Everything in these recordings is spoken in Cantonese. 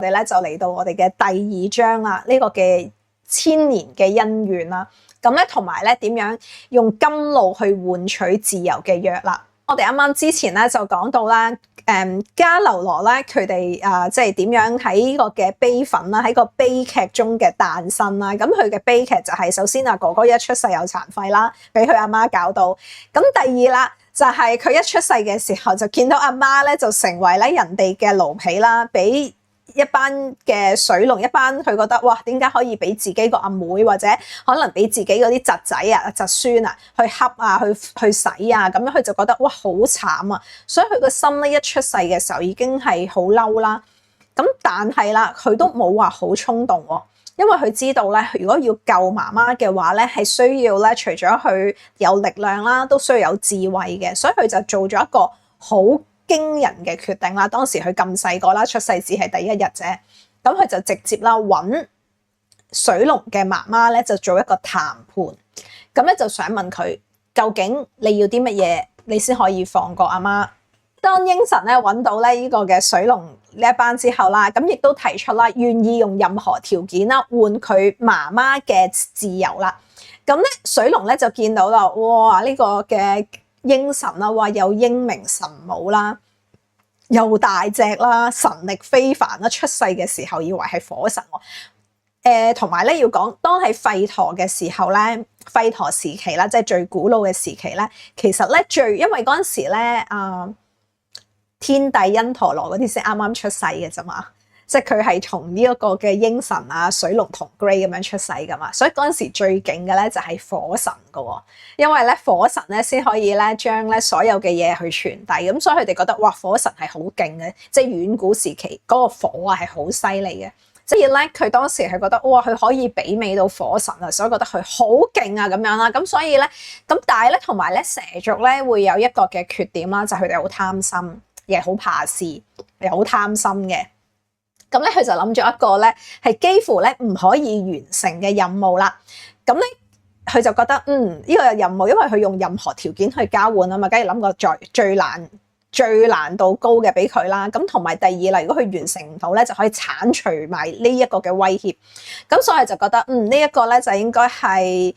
我哋咧就嚟到我哋嘅第二章啦，呢個嘅千年嘅恩怨啦。咁咧同埋咧點樣用甘露去換取自由嘅約啦。我哋啱啱之前咧就講到啦，迦流羅咧佢哋即係點樣喺呢個嘅悲憤啦，喺個悲劇中嘅誕生啦。咁佢嘅悲劇就係首先哥哥一出世有殘廢啦，俾佢阿媽搞到。咁第二啦，就係佢一出世嘅時候就見到阿媽咧就成為咧人哋嘅奴婢啦，俾一班嘅水龍，一班佢覺得哇，點解可以俾自己個阿妹或者可能俾自己嗰啲侄仔啊、侄孫啊去恰啊、去洗啊，咁樣佢就覺得哇好慘啊！所以佢個心咧一出世嘅時候已經係好嬲啦。咁但係啦，佢都冇話好衝動喎，因為佢知道咧，如果要救媽媽嘅話咧，係需要咧除咗佢有力量啦，都需要有智慧嘅，所以佢就做咗一個好驚人嘅決定啦！當時佢咁細個啦，出世只係第一日啫，咁佢就直接啦揾水龍嘅媽媽咧，就做一個談判，咁咧就想問佢究竟你要啲乜嘢，你先可以放過阿媽。當應神咧揾到咧呢個嘅水龍呢一班之後啦，咁亦都提出啦，願意用任何條件啦換佢媽媽嘅自由啦。咁咧水龍咧就見到啦，哇！呢個嘅應神啦，話又英明神武啦，又大隻啦，神力非凡啦，出世嘅時候以為係火神喎。同埋咧要講，當喺吠陀嘅時候咧，吠陀時期啦，即係最古老嘅時期咧，其實咧因為嗰陣時咧天帝因陀羅嗰啲先啱啱出世嘅啫嘛。即係佢係同呢一個嘅應神啊、水龍同 Grey 咁樣出世噶嘛，所以嗰陣時最勁嘅咧就係火神噶喎，因為咧火神咧先可以咧將咧所有嘅嘢去傳遞，咁所以佢哋覺得哇火神係好勁嘅，即係遠古時期嗰個火啊係好犀利嘅，所以咧佢當時係覺得哇佢可以媲美到火神啊，所以覺得佢好勁啊咁樣啦，咁所以咧咁但係咧同埋咧蛇族咧會有一個嘅缺點啦，就係佢哋好貪心，亦係好怕事，又好貪心嘅。咁咧，佢就諗咗一個咧，係幾乎咧唔可以完成嘅任務啦。咁咧，佢就覺得呢個任務，因為佢用任何條件去交換啊嘛，梗係諗個最難度高嘅俾佢啦。咁同埋第二啦，如果佢完成唔到咧，就可以剷除埋呢一個嘅威脅。咁所以就覺得呢一個咧就應該係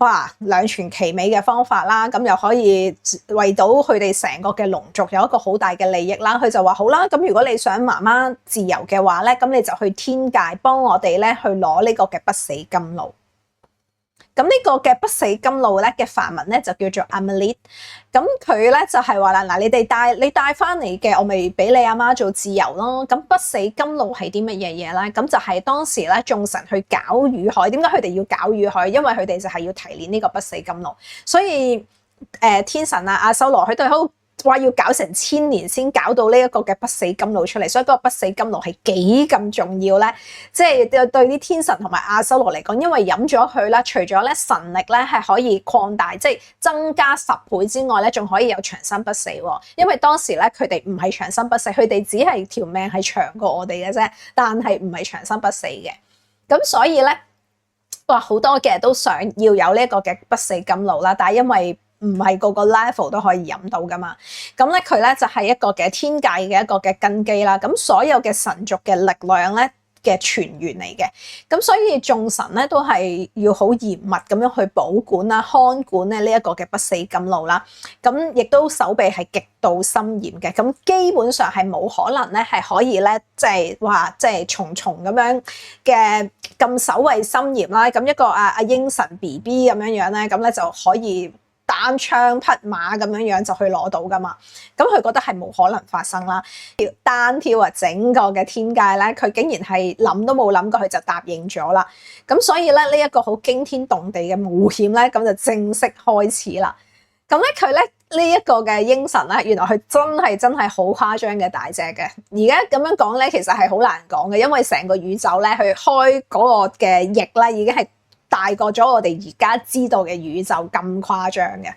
哇兩全其美嘅方法啦。咁又可以為到佢哋成個嘅龍族有一個好大嘅利益啦。佢就話好啦，咁如果你想媽媽自由嘅話咧，咁你就去天界幫我哋咧去攞呢個嘅不死甘露。咁呢個嘅不死甘露咧嘅梵文咧就叫做 Amrit。咁佢咧就係話啦，嗱你帶翻嚟嘅，我咪俾你阿媽做自由咯。咁不死甘露係啲乜嘢嘢咧？咁就係當時咧眾神去搞乳海，點解佢哋要搞乳海？因為佢哋就係要提煉呢個不死甘露。所以天神啊阿修羅佢哋好話要搞成1000年先搞到呢一個嘅不死甘露出嚟，所以嗰個不死甘露係幾咁重要咧？即係對啲天神同埋阿修羅嚟講，因為飲咗佢啦，除咗咧神力咧係可以擴大，即係增加10倍之外咧，仲可以有長生不死喎。因為當時咧佢哋唔係長生不死，佢哋只係條命係長過我哋嘅啫，但係唔係長生不死嘅。咁所以咧，哇好多嘅都想要有呢一個嘅不死甘露啦，但係因為唔係個個 level 都可以飲到噶嘛，咁咧佢咧就係一個嘅天界嘅一個嘅根基啦，咁所有嘅神族嘅力量咧嘅泉源嚟嘅，咁所以眾神咧都係要好嚴密咁樣去保管啦、看管咧呢一個嘅不死甘露啦，咁亦都手臂係極度森嚴嘅，咁基本上係冇可能咧係可以咧即係重重咁樣嘅咁守衛森嚴啦，咁一個阿應神 BB 咁樣樣咧，咁咧就可以單槍匹馬咁樣樣就去攞到噶嘛，咁佢覺得係冇可能發生啦。單挑整個嘅天界咧，佢竟然係諗都冇諗過，佢就答應咗啦。咁所以咧呢一個好驚天動地嘅冒險咧，咁就正式開始啦。咁咧佢咧呢一個嘅應神咧，原來佢真係好誇張嘅大隻嘅。而家咁樣講咧，其實係好難講嘅，因為成個宇宙咧，佢開嗰個嘅翼咧，已經係大過咗我哋而家知道嘅宇宙咁誇張嘅。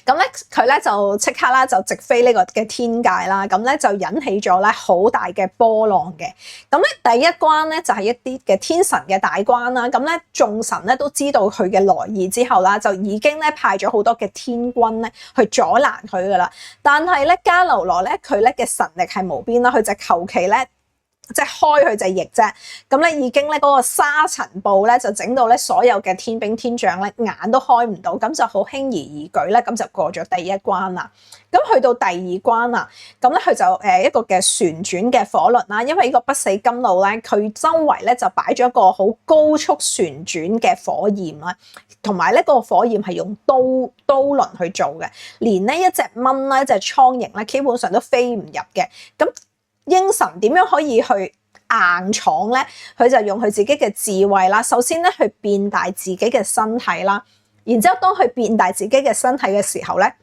咁咧佢咧就即刻啦就直飛呢個嘅天界啦，咁咧就引起咗咧好大嘅波浪嘅。咁咧第一關咧就係一啲嘅天神嘅大關啦，咁咧眾神咧都知道佢嘅來意之後啦，就已經咧派咗好多嘅天軍咧去阻攔佢噶啦。但係咧迦流羅咧佢咧嘅神力係無邊啦，佢就求其咧即係開佢隻翼啫，咁咧已經咧嗰個沙塵暴咧就整到咧所有嘅天兵天將咧眼都開唔到，咁就好輕而易舉咧，咁就過咗第一關啦。咁去到第二關啦，咁咧佢就一個嘅旋轉嘅火輪啦，因為呢個不死甘露咧，佢周圍咧就擺咗一個好高速旋轉嘅火焰啦，同埋咧嗰個火焰係用刀輪去做嘅，連呢一隻蚊咧、一隻蒼蠅咧，基本上都飛唔入嘅。咁鷹神點樣可以去硬闖咧？佢就用佢自己嘅智慧啦，首先咧去變大自己嘅身體啦，然之後當佢變大自己嘅身體嘅時候咧，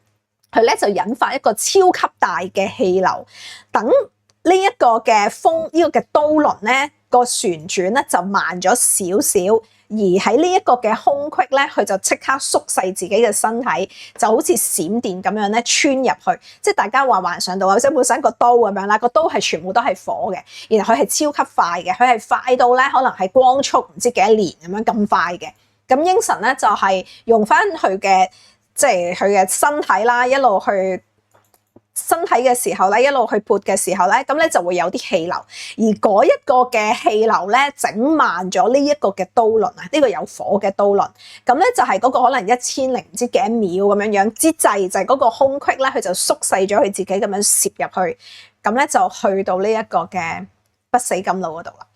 佢咧就引發一個超級大嘅氣流，等呢一個嘅風呢個嘅刀輪咧個旋轉咧就慢咗少少，而喺呢一個嘅空隙咧，佢就即刻縮細自己嘅身體，就好似閃電咁樣咧穿入去，即係大家話幻想到啊，即係本身個刀咁樣啦，個刀係全部都係火嘅，然後佢係超級快嘅，佢係快到咧可能係光速唔知幾多年咁樣咁快嘅。咁鷹神咧就係用翻佢嘅即係佢嘅身體啦，一路去身體嘅時候咧，一路去撥嘅時候咧，咁咧就會有啲氣流，而嗰一個嘅氣流咧整慢咗呢一個嘅刀輪啊，呢個有火嘅刀輪，咁咧就係嗰個可能1000唔知幾多秒咁樣樣之際，就係嗰個空隙咧，佢就縮細咗佢自己咁樣攝入去，咁咧就去到呢一個嘅不死甘露嗰度啦。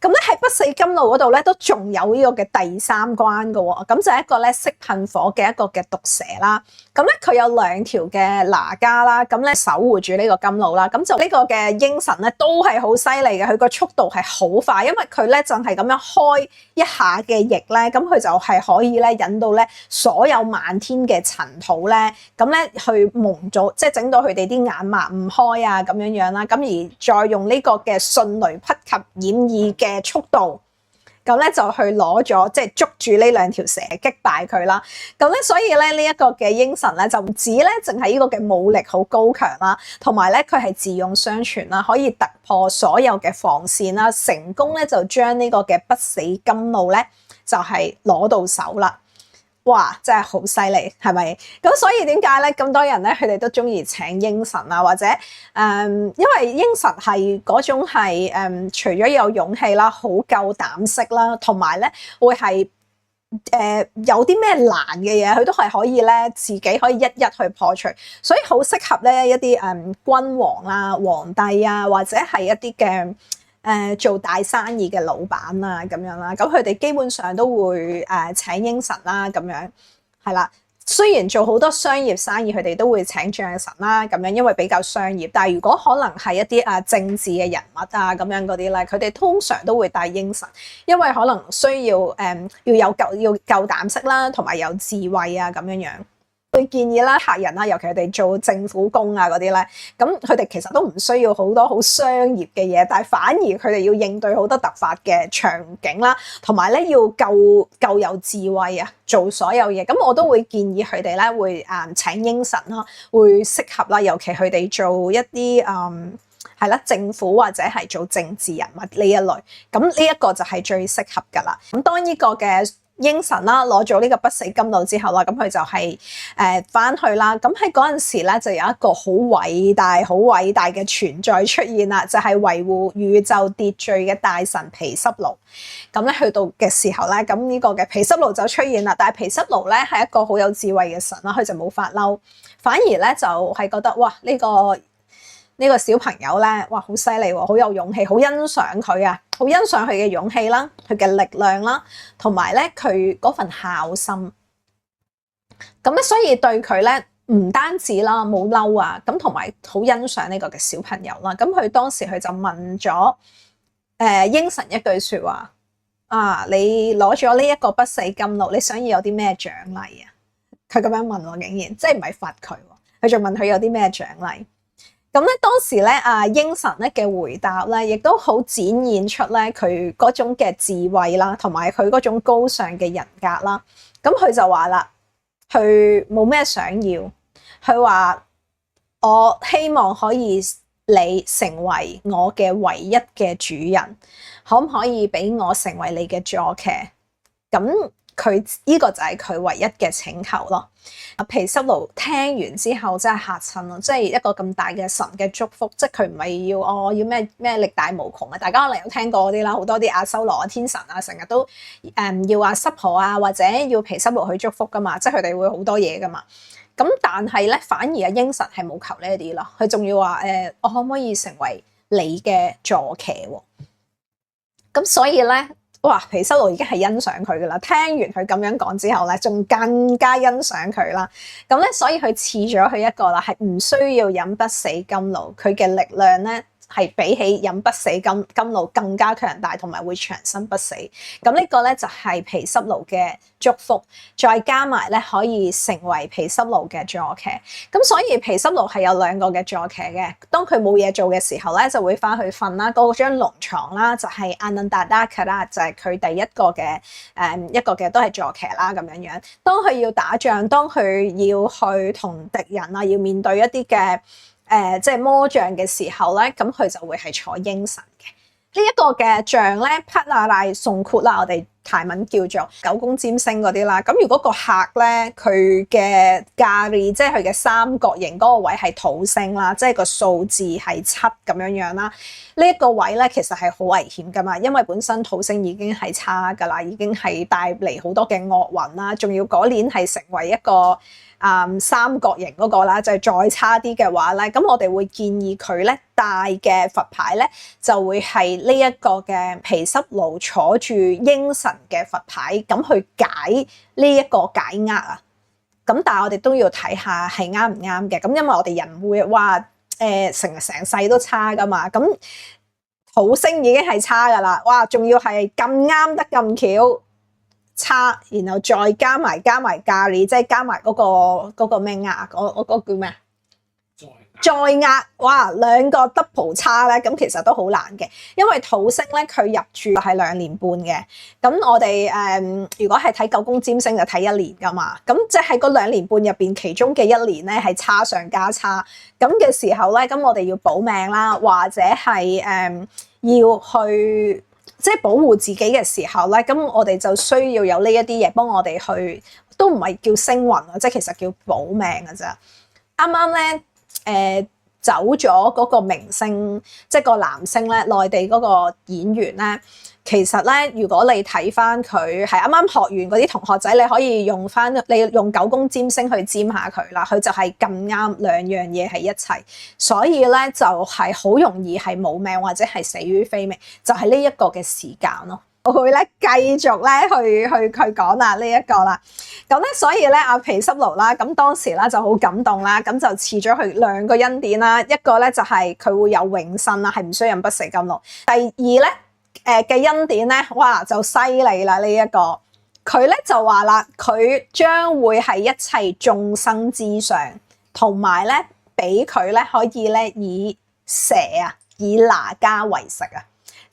咁咧喺不死甘露嗰度咧，都仲有呢個嘅第3關嘅喎，咁就係一個咧識噴火嘅一個嘅毒蛇啦。咁咧佢有2條嘅哪吒啦，咁咧守護住呢個甘露啦。咁就呢個嘅鷹神咧都係好犀利嘅，佢個速度係好快，因為佢咧就係咁樣開一下嘅翼咧，咁佢就係可以咧引到咧所有漫天嘅塵土咧，咁咧去蒙咗，即係整到佢哋啲眼擘唔開啊咁樣樣啦。咁而再用呢個嘅迅雷不及掩耳嘅速度，咁咧就去攞咗，即係捉住呢2條蛇擊敗佢啦。咁咧所以咧呢一個嘅鷹神咧就唔止咧淨係呢個嘅武力好高強啦，同埋咧佢係自用雙全啦，可以突破所有嘅防線啦，成功咧就將呢個嘅不死甘露咧就係攞到手啦。哇！真係好犀利，係咪？咁所以點解咧咁多人咧佢哋都中意請鷹神啊？或者因為鷹神係嗰種係除咗有勇氣啦，好夠膽識啦，同埋咧會係有啲咩難嘅嘢，佢都係可以咧自己可以一一去破除，所以好適合咧一啲君王啦、皇帝啊，或者係一啲嘅做大生意嘅老闆啊咁樣啦，咁佢哋基本上都會請鷹神啦咁樣，係啦。雖然做好多商業生意，佢哋都會請將神啦咁樣，因為比較商業。但係如果可能係一啲政治嘅人物啊咁樣嗰啲咧，佢哋通常都會帶鷹神，因為可能需要要夠膽識啦，同埋有智慧啊咁樣樣。會建議啦，客人啦，尤其佢哋做政府工啊嗰啲咧，咁佢哋其實都唔需要好多好商業嘅嘢，但係反而佢哋要應對好多突發嘅場景啦，同埋咧要夠有智慧啊，做所有嘢。咁我都會建議佢哋咧會請鷹神啦，會適合啦，尤其佢哋做一啲係啦政府或者係做政治人物呢一類，咁呢一個就係最適合噶啦。咁當呢個嘅鷹神啦，攞咗呢個不死甘露之後啦，咁佢就係翻去啦。咁喺嗰陣時咧，就有一個好偉大嘅存在出現啦，就係維護宇宙秩序嘅大神毗濕奴。咁咧去到嘅時候咧，咁呢個嘅毗濕奴就出現啦。但係毗濕奴咧係一個好有智慧嘅神啦，佢就冇發嬲，反而咧就係覺得哇呢個小朋友咧，哇好犀利喎，好有勇氣，好欣賞佢啊，好欣賞佢嘅勇氣啦，佢嘅力量啦，同埋咧佢嗰份孝心。咁咧，所以對佢咧唔單止啦，冇嬲啊，咁同埋好欣賞呢個嘅小朋友啦。咁佢當時佢就問咗鷹神一句説話啊，你攞咗呢一個不死甘露，你想要有啲咩獎勵啊？佢咁樣問我，竟然即係唔係罰佢，佢仲問佢有啲咩獎勵。咁咧當時咧鷹神咧嘅回答咧，亦都好展現出咧佢嗰種嘅智慧啦，同埋佢嗰種高尚嘅人格啦。咁佢就話啦，佢冇咩想要，佢話我希望可以你成為我嘅唯一嘅主人，可唔可以俾我成為你嘅坐騎？咁佢呢個就係佢唯一嘅請求咯。毗濕奴聽完之後真係嚇親咯，即係一個咁大嘅神嘅祝福，即係佢唔係要要咩力大無窮啊！大家可能有聽過嗰啲啦，好多啲阿修羅啊、天神啊，成日都要阿濕婆啊，或者要毗濕奴去祝福噶嘛，即係佢哋會好多嘢噶嘛。咁但係咧，反而阿應神係冇求呢一啲咯，佢仲要話我可唔可以成為你嘅坐騎喎？咁所以咧。哇！毗濕奴已經係欣賞佢噶啦，聽完佢咁樣講之後咧，仲更加欣賞佢啦。咁咧，所以佢賜咗佢一個啦，係唔需要飲不死甘露，佢嘅力量咧係比起飲不死甘露更加強大，同埋會長生不死。咁呢個咧就係毗濕奴嘅祝福，再加埋咧可以成為毗濕奴嘅坐騎。咁所以毗濕奴係有兩個嘅坐騎嘅。當佢冇嘢做嘅時候咧，就會翻去瞓啦。嗰張龍床啦，就係阿能達達卡啦，就係佢第一個嘅一個嘅都係坐騎啦咁樣樣。當佢要打仗，當佢要去同敵人啊，要面對一啲嘅即係魔像嘅時候咧，咁佢就會係坐應神嘅。呢一個嘅像咧，帕那賴宋括啦，我哋泰文叫做九宮占星嗰啲啦。咁如果個客咧，佢嘅咖喱即係佢嘅三角形嗰個位係土星啦，即係個數字係7咁樣樣啦。呢一個位咧，其實係好危險噶嘛，因為本身土星已經係差噶啦，已經係帶嚟好多嘅惡運啦，仲要嗰年係成為一個三角形嗰個啦，就係再差啲嘅話咧，咁我哋會建議佢咧帶嘅佛牌咧就會係呢一個嘅毗濕奴坐住應神嘅佛牌，咁去解呢一個解厄啊。咁但係我哋都要睇下係啱唔啱嘅。咁因為我哋人會話成世都差噶嘛，咁土星已經係差噶啦，哇，仲要係咁啱得咁巧差，然後再加埋咖喱，即係加埋嗰個咩壓，嗰個叫咩啊？再壓，哇，兩個 double 差咧，咁其實都好難嘅，因為土星咧佢入住係2年半嘅，咁我哋如果係睇九宮占星就睇1年噶嘛，咁即係喺嗰2年半入邊，其中嘅1年咧係差上加差，咁嘅時候咧，咁我哋要保命啦，或者係要去。即係保護自己嘅時候咧，咁我哋就需要有呢一啲嘢幫我哋去，都唔係叫星雲啊，即係其實叫保命㗎咋。啱啱咧走咗嗰個明星，即係個男星咧，內地嗰個演員咧，其實咧，如果你睇翻佢係啱啱學完嗰啲同學仔，你可以用九宮占星去占下佢啦，佢就係咁啱兩樣嘢喺一齊，所以咧就係好容易係冇命或者係死於非命，就係呢一個嘅時間咯。我會咧繼續咧去講啦呢一個啦，咁咧所以咧阿毗濕奴啦，咁當時啦就好感動啦，咁就賜咗佢2個恩典啦，一個咧就係佢會有永生啦，係唔需要飲不死甘露。第二咧嘅恩典咧，哇就犀利啦呢一個，佢咧就話啦，佢將會係一切眾生之上，同埋咧俾佢咧可以咧以蛇啊以哪吒為食啊。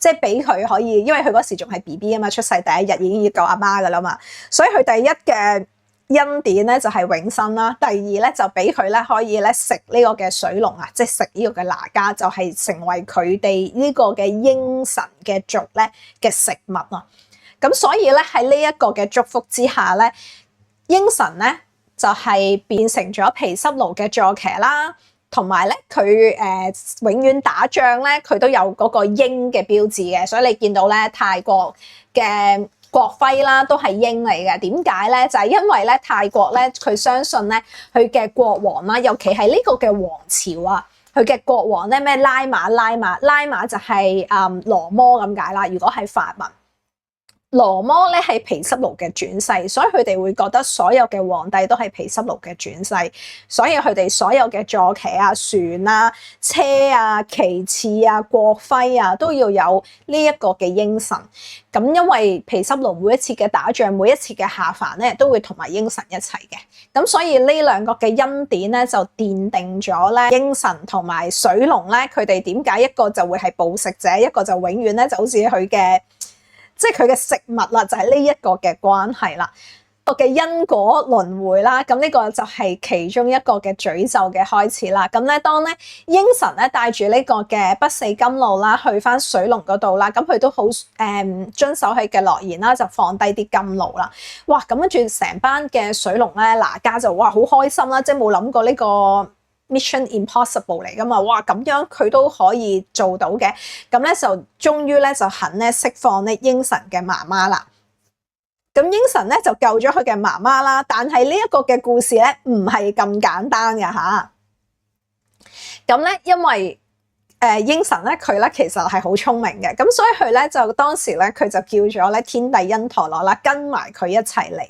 即係俾佢可以，因為佢嗰時仲係 BB 啊嘛，出世第一日已經要救阿媽噶啦嘛，所以佢第一嘅恩典咧就係永生啦。第二咧就俾佢咧可以咧食呢個嘅水龍啊，即係食呢個嘅哪吒，就係成為佢哋呢個嘅應神嘅族咧嘅食物啊。咁所以咧喺呢一個嘅祝福之下咧，應神咧就係變成咗毗濕奴嘅坐騎啦。同埋咧，佢永遠打仗咧，佢都有嗰個鷹嘅標誌嘅，所以你見到咧泰國嘅國徽啦，都係鷹嚟嘅。點解咧？就係因為咧泰國咧，佢相信咧佢嘅國王啦，尤其係呢個嘅王朝啊，佢嘅國王咧咩拉瑪就係羅摩咁解啦。如果係法文。羅摩咧係毗濕奴嘅轉世，所以佢哋會覺得所有嘅皇帝都係毗濕奴嘅轉世，所以佢哋所有嘅坐騎啊、船啊、車啊、旗幟啊、國徽啊都要有呢一個嘅應神。咁因為毗濕奴每一次嘅打仗、每一次嘅下凡咧，都會同埋應神一齊嘅。咁所以呢2個嘅恩典咧，就奠定咗咧應神同埋水龍咧，佢哋點解一個就會係捕食者，一個就永遠咧就好似佢嘅。即係佢嘅食物啦，就係呢一個嘅關係啦。個嘅因果輪迴啦，咁呢個就係其中一個嘅詛咒嘅開始啦。咁咧，當咧應神咧帶住呢個嘅不死甘露啦，去翻水龍嗰度啦，咁佢都好遵守佢嘅諾言啦，就放低啲甘露啦。哇！咁跟住成班嘅水龍咧，哪吒就哇好開心啦，即係冇諗過呢個 Mission Impossible 嚟噶嘛，哇！咁樣佢都可以做到嘅，咁咧就終於咧就肯咧釋放咧應神嘅媽媽啦。咁應神咧就救咗佢嘅媽媽啦，但係呢一個嘅故事咧唔係咁簡單嘅吓。咁咧因為應神咧佢咧其實係好聰明嘅，咁所以佢咧就當時咧佢就叫咗咧天帝因陀羅啦跟埋佢一齊嚟，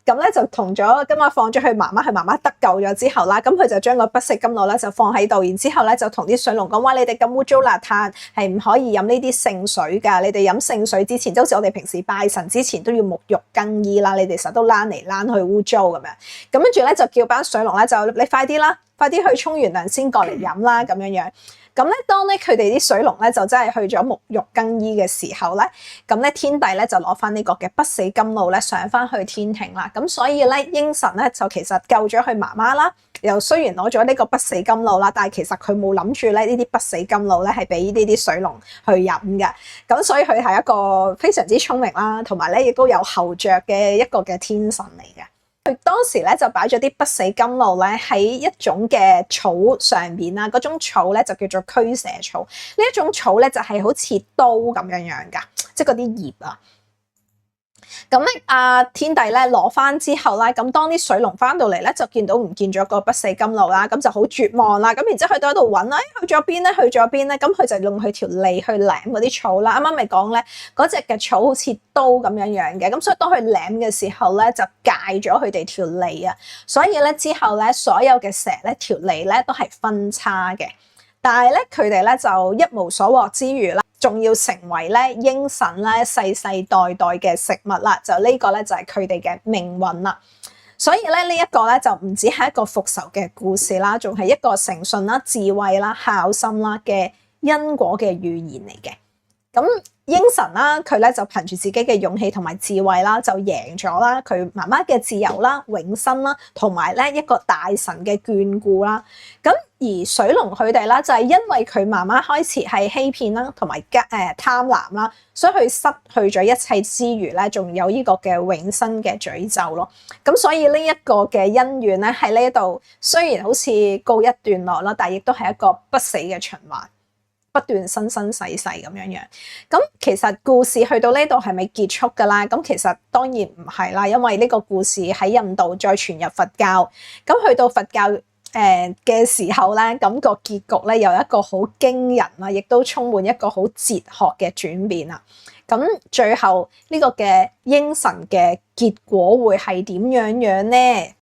咁咧就同咗今日放咗佢媽媽得救咗之後啦，咁佢就將個不死甘露咧就放喺度，然之後咧就同啲水龍講話：你哋咁污糟邋遢，係唔可以飲呢啲聖水㗎。你哋飲聖水之前，就好似我哋平時拜神之前都要沐浴更衣啦。你哋實都躝嚟躝去污糟咁樣。咁跟住咧就叫班水龍咧就你快啲啦，快啲去沖完涼先過嚟飲啦咁樣樣。咁咧，當咧佢哋啲水龍咧就真係去咗沐浴更衣嘅時候咧，咁咧天帝咧就攞翻呢個嘅不死甘露咧上翻去天庭啦。咁所以咧應神咧就其實救咗佢媽媽啦，又雖然攞咗呢個不死甘露啦，但係其實佢冇諗住咧呢啲不死甘露咧係俾呢啲水龍去飲嘅。咁所以佢係一個非常之聰明啦，同埋咧亦都有後着嘅一個嘅天神嚟嘅。佢當時咧就擺咗啲不死甘露咧喺一種嘅草上邊啦，嗰種草咧就叫做驅蛇草。呢一種草咧就係好似刀咁樣樣噶，即係嗰啲葉啊。咁咧，天帝咧攞翻之後咧，咁當啲水龍翻到嚟咧，就見到唔見咗個不死甘露啦，咁就好絕望啦。咁然之後佢都喺度揾啦，去咗邊咧？去咗邊咧？咁佢就用佢條脷去舐嗰啲草啦。啱啱咪講咧，嗰隻嘅草好似刀咁樣樣嘅，咁所以當佢舐嘅時候咧，就戒咗佢哋條脷啊。所以咧之後咧，所有嘅蛇咧條脷咧都係分叉嘅，但係咧佢哋咧就一無所獲之餘啦，仲要成為咧應神咧世世代代嘅食物啦，就呢個咧就係佢哋嘅命運啦。所以咧呢一個咧就唔止係一個復仇嘅故事啦，仲係一個誠信啦、智慧啦、孝心啦嘅因果嘅預言嚟嘅。咁應神啦，佢咧就憑住自己嘅勇氣同埋智慧啦，就贏咗啦佢媽媽嘅自由啦、永生啦，同埋咧一個大神嘅眷顧啦。咁而水龍佢哋啦，就係因為佢媽媽開始係欺騙啦，同埋貪婪啦，所以佢失去咗一切之餘咧，仲有呢個嘅永生嘅詛咒咯。咁所以呢一個嘅恩怨咧喺呢度，雖然好似告一段落啦，但係亦都係一個不死嘅循環。不斷生生世世咁樣樣，咁其實故事去到呢度係咪結束㗎啦？咁其實當然唔係啦，因為呢個故事喺印度再傳入佛教，咁去到佛教嘅時候咧，咁個結局咧有一個好驚人啦，亦都充滿一個好哲學嘅轉變啦。咁最後呢個嘅應神嘅結果會係點樣樣咧？